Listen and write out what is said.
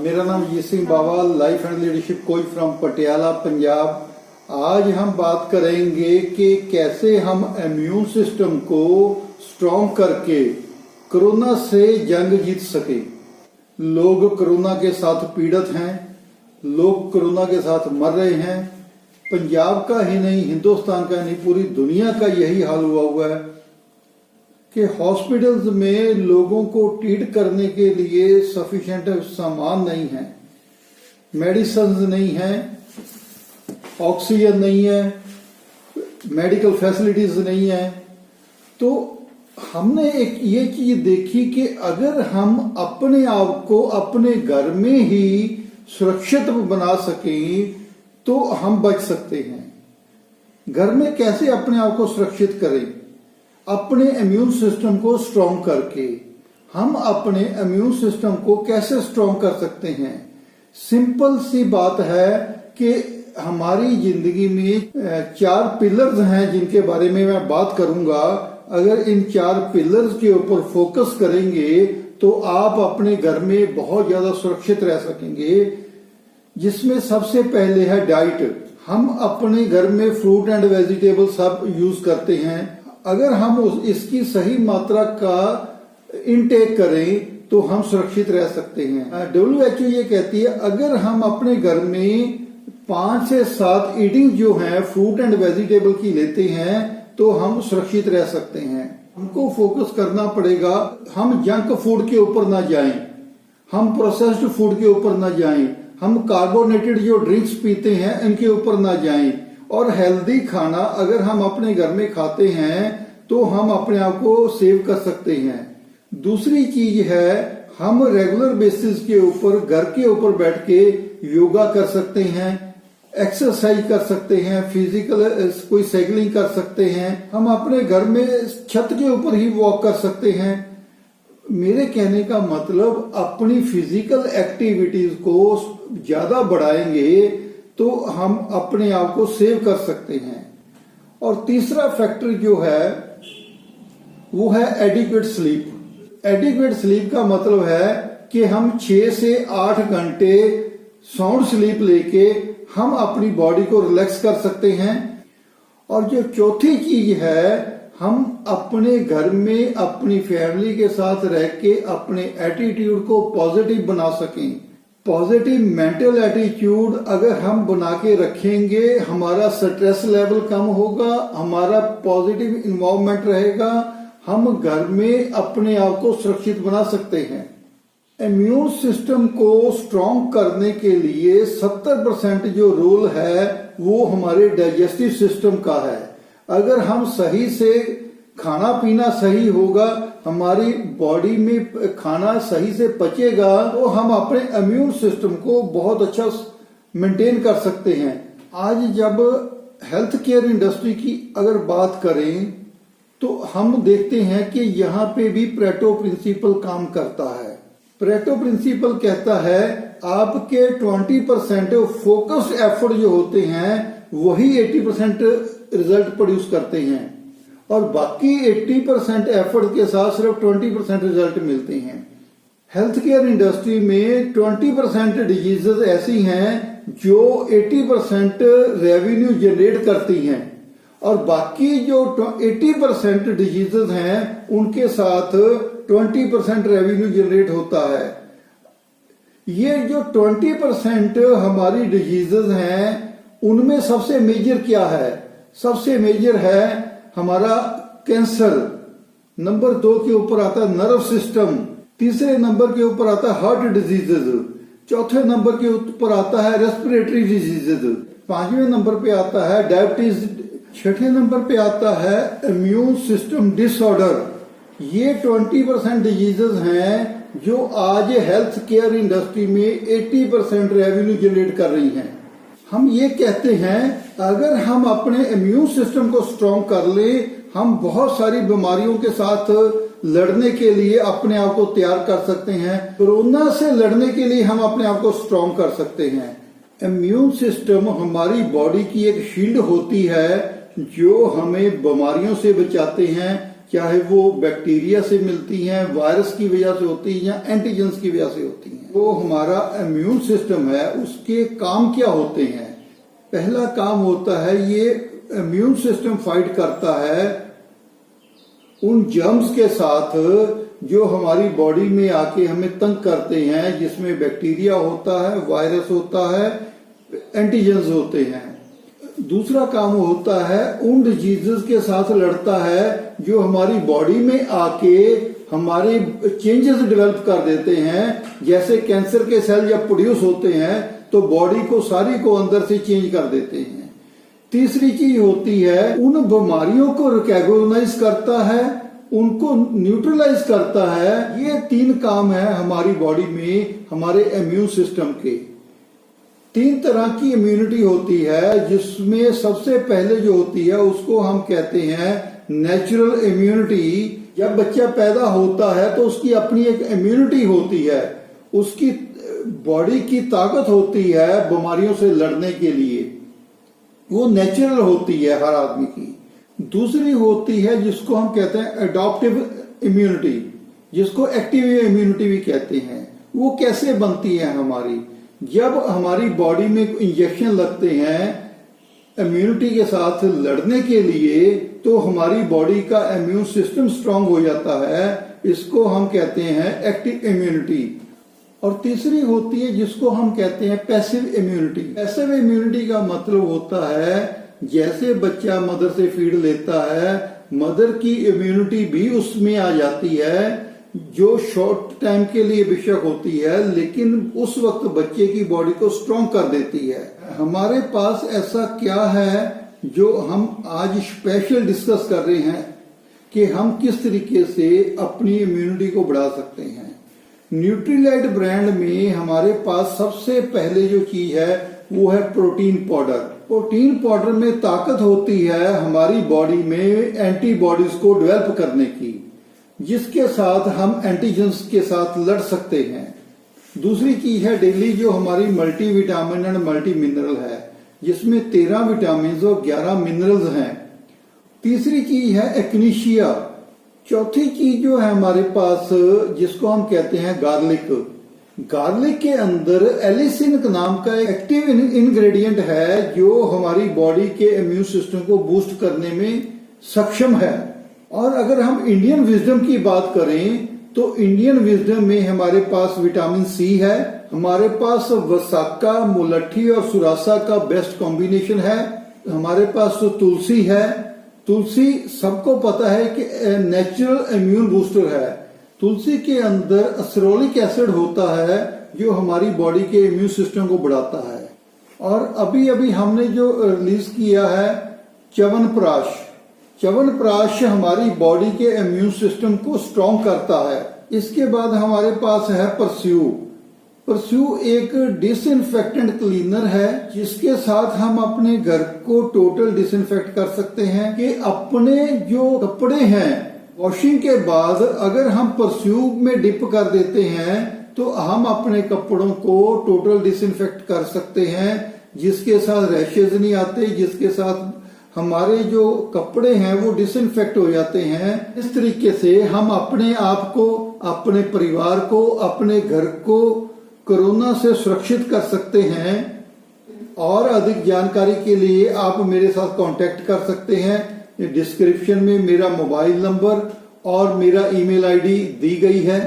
मेरा नाम Jeet Singh Bawa, life and leadership coach from Patiala, Punjab. आज हम बात करेंगे कि कैसे हम इम्यून सिस्टम को स्ट्रॉन्ग करके कोरोना से जंग जीत सके। लोग कोरोना के साथ पीड़ित हैं, लोग कोरोना के साथ मर रहे हैं। पंजाब का ही नहीं, हिंदुस्तान का नहीं, पूरी दुनिया का यही हाल हुआ है कि हॉस्पिटल्स में लोगों को ट्रीट करने के लिए सफिशिएंट सामान नहीं है, मेडिसिन नहीं है, ऑक्सीजन नहीं है, मेडिकल फैसिलिटीज नहीं है। तो हमने एक ये चीज देखी कि अगर हम अपने आप को अपने घर में ही सुरक्षित बना सकें तो हम बच सकते हैं। घर में कैसे अपने आप को सुरक्षित करें? अपने इम्यून सिस्टम को स्ट्रॉन्ग करके। हम अपने इम्यून सिस्टम को कैसे स्ट्रॉन्ग कर सकते हैं? सिंपल सी बात है कि हमारी जिंदगी में 4 पिलर्स हैं जिनके बारे में मैं बात करूंगा। अगर इन 4 पिलर्स के ऊपर फोकस करेंगे तो आप अपने घर में बहुत ज्यादा सुरक्षित रह सकेंगे। जिसमें सबसे पहले है डाइट। हम अपने घर में फ्रूट एंड वेजिटेबल सब यूज करते हैं। अगर हम इसकी सही मात्रा का इनटेक करें तो हम सुरक्षित रह सकते हैं। WHO ये कहती है अगर हम अपने घर में 5 से 7 ईटिंग जो है फ्रूट एंड वेजिटेबल की लेते हैं तो हम सुरक्षित रह सकते हैं। हमको फोकस करना पड़ेगा, हम जंक फूड के ऊपर ना जाएं, हम प्रोसेस्ड फूड के ऊपर ना जाएं, हम कार्बोनेटेड जो ड्रिंक्स पीते हैं इनके ऊपर ना जाएं। और हेल्दी खाना अगर हम अपने घर में खाते हैं तो हम अपने आप को सेव कर सकते हैं। दूसरी चीज है हम रेगुलर बेसिस के ऊपर घर के ऊपर बैठ के योगा कर सकते हैं, एक्सरसाइज कर सकते हैं, फिजिकल कोई साइकिलिंग कर सकते हैं। हम अपने घर में छत के ऊपर ही वॉक कर सकते हैं। मेरे कहने का मतलब अपनी फिजिकल एक्टिविटीज को ज्यादा बढ़ाएंगे तो हम अपने आप को सेव कर सकते हैं। और तीसरा फैक्टर जो है वो है एडिक्वेट स्लीप। एडिक्वेट स्लीप का मतलब है कि हम 6 से 8 घंटे साउंड स्लीप लेके हम अपनी बॉडी को रिलैक्स कर सकते हैं। और जो चौथी चीज है हम अपने घर में अपनी फैमिली के साथ रह के अपने एटीट्यूड को पॉजिटिव बना सकें। पॉजिटिव मेंटल एटीट्यूड अगर हम बना के रखेंगे हमारा स्ट्रेस लेवल कम होगा, हमारा पॉजिटिव इन्वॉल्वमेंट रहेगा, हम घर में अपने आप को सुरक्षित बना सकते हैं। इम्यून सिस्टम को स्ट्रॉन्ग करने के लिए 70% जो रोल है वो हमारे डाइजेस्टिव सिस्टम का है। अगर हम सही से खाना पीना सही होगा, हमारी बॉडी में खाना सही से पचेगा तो हम अपने इम्यून सिस्टम को बहुत अच्छा मेंटेन कर सकते हैं। आज जब हेल्थ केयर इंडस्ट्री की अगर बात करें तो हम देखते हैं कि यहाँ पे भी प्रेटो प्रिंसिपल काम करता है। प्रेटो प्रिंसिपल कहता है आपके 20% फोकस्ड एफर्ट जो होते हैं वही 80% रिजल्ट प्रोड्यूस करते हैं और बाकी 80% एफर्ट के साथ सिर्फ 20% रिजल्ट मिलते हैं। हेल्थ केयर इंडस्ट्री में 20% डिजीजेस ऐसी हैं जो 80% रेवेन्यू जनरेट करती हैं और बाकी जो 80% डिजीजेस हैं उनके साथ 20% रेवेन्यू जनरेट होता है। ये जो 20% हमारी डिजीजेस हैं उनमें सबसे मेजर क्या है? सबसे मेजर है हमारा कैंसर, नंबर 2 के ऊपर आता है नर्व सिस्टम, तीसरे नंबर के ऊपर आता है हार्ट डिजीजेज, चौथे नंबर के ऊपर आता है रेस्पिरेटरी डिजीजेज, 5वें नंबर पे आता है डायबिटीज, 6ठे नंबर पे आता है इम्यून सिस्टम डिसऑर्डर। ये 20% डिजीजेज हैं जो आज हेल्थ केयर इंडस्ट्री में 80% रेवेन्यू जनरेट कर रही हैं। हम ये कहते हैं अगर हम अपने इम्यून सिस्टम को स्ट्रॉन्ग कर लें हम बहुत सारी बीमारियों के साथ लड़ने के लिए अपने आप को तैयार कर सकते हैं। कोरोना से लड़ने के लिए हम अपने आप को स्ट्रॉन्ग कर सकते हैं। इम्यून सिस्टम हमारी बॉडी की एक शील्ड होती है जो हमें बीमारियों से बचाते हैं, चाहे वो बैक्टीरिया से मिलती हैं, वायरस की वजह से होती हैं या एंटीजेंस की वजह से होती हैं। तो हमारा इम्यून सिस्टम है, उसके काम क्या होते हैं? पहला काम होता है, ये इम्यून सिस्टम फाइट करता है उन जर्म्स के साथ जो हमारी बॉडी में आके हमें तंग करते हैं, जिसमें बैक्टीरिया होता है, वायरस होता है, एंटीजेंस होते हैं। दूसरा काम होता है उन डिजीजेस के साथ लड़ता है जो हमारी बॉडी में आके हमारे चेंजेस डेवलप कर देते हैं। जैसे कैंसर के सेल जब प्रोड्यूस होते हैं तो बॉडी को सारी को अंदर से चेंज कर देते हैं। तीसरी चीज होती है उन बीमारियों को रिकॉग्नाइज करता है, उनको न्यूट्रलाइज करता है। ये 3 काम है हमारी बॉडी में हमारे इम्यून सिस्टम के। 3 तरह की इम्यूनिटी होती है, जिसमें सबसे पहले जो होती है उसको हम कहते हैं नेचुरल इम्यूनिटी। जब बच्चा पैदा होता है तो उसकी अपनी एक इम्यूनिटी होती है, उसकी बॉडी की ताकत होती है बीमारियों से लड़ने के लिए, वो नेचुरल होती है हर आदमी की। दूसरी होती है जिसको हम कहते हैं एडॉप्टिव इम्यूनिटी, जिसको एक्टिव इम्यूनिटी भी कहते हैं। वो कैसे बनती है हमारी? जब हमारी बॉडी में इंजेक्शन लगते हैं इम्यूनिटी के साथ लड़ने के लिए, तो हमारी बॉडी का इम्यून सिस्टम स्ट्रांग हो जाता है। इसको हम कहते हैं एक्टिव इम्यूनिटी। और तीसरी होती है जिसको हम कहते हैं पैसिव इम्यूनिटी। पैसिव इम्यूनिटी का मतलब होता है जैसे बच्चा मदर से फीड लेता है, मदर की इम्यूनिटी भी उसमें आ जाती है, जो शॉर्ट टाइम के लिए बेशक होती है, लेकिन उस वक्त बच्चे की बॉडी को स्ट्रॉन्ग कर देती है। हमारे पास ऐसा क्या है जो हम आज स्पेशल डिस्कस कर रहे हैं कि हम किस तरीके से अपनी इम्यूनिटी को बढ़ा सकते हैं। न्यूट्रीलाइट ब्रांड में हमारे पास सबसे पहले जो चीज है वो है प्रोटीन पाउडर। प्रोटीन पाउडर में ताकत होती है हमारी बॉडी में एंटीबॉडीज को डेवलप करने की, जिसके साथ हम एंटीजेंस के साथ लड़ सकते हैं। दूसरी चीज है डेली जो हमारी multi vitamin and multi mineral है, जिसमें 13 विटामिन और 11 मिनरल्स हैं। तीसरी चीज है एक्निशिया। चौथी चीज जो है हमारे पास जिसको हम कहते हैं गार्लिक। गार्लिक के अंदर एलिसिन नाम का एक एक्टिव इंग्रेडिएंट है जो हमारी बॉडी के इम्यून सिस्टम को बूस्ट करने में सक्षम है। और अगर हम इंडियन विजडम की बात करें तो इंडियन विजडम में हमारे पास विटामिन सी है, हमारे पास वसाका, मुलट्ठी और सुरासा का बेस्ट कॉम्बिनेशन है, हमारे पास तो तुलसी है। तुलसी सबको पता है कि नेचुरल इम्यून बूस्टर है। तुलसी के अंदर एस्टरोलिक एसिड होता है जो हमारी बॉडी के इम्यून सिस्टम को बढ़ाता है। और अभी अभी हमने जो रिलीज किया है च्यवनप्राश। च्यवनप्राश हमारी बॉडी के इम्यून सिस्टम को स्ट्रॉन्ग करता है। इसके बाद हमारे पास है परस्यू। परस्यू एक डिसइंफेक्टेंट क्लीनर है जिसके साथ हम अपने घर को टोटल डिसइंफेक्ट कर सकते हैं। कि अपने जो कपड़े हैं वॉशिंग के बाद अगर हम परस्यू में डिप कर देते हैं तो हम अपने कपड़ों को टोटल डिसइंफेक्ट कर सकते हैं, जिसके साथ रैशेज नहीं आते, जिसके साथ हमारे जो कपड़े हैं वो डिसइंफेक्ट हो जाते हैं। इस तरीके से हम अपने आप को, अपने परिवार को, अपने घर को कोरोना से सुरक्षित कर सकते हैं। और अधिक जानकारी के लिए आप मेरे साथ कांटेक्ट कर सकते हैं। डिस्क्रिप्शन में मेरा मोबाइल नंबर और मेरा ईमेल आईडी दी गई है।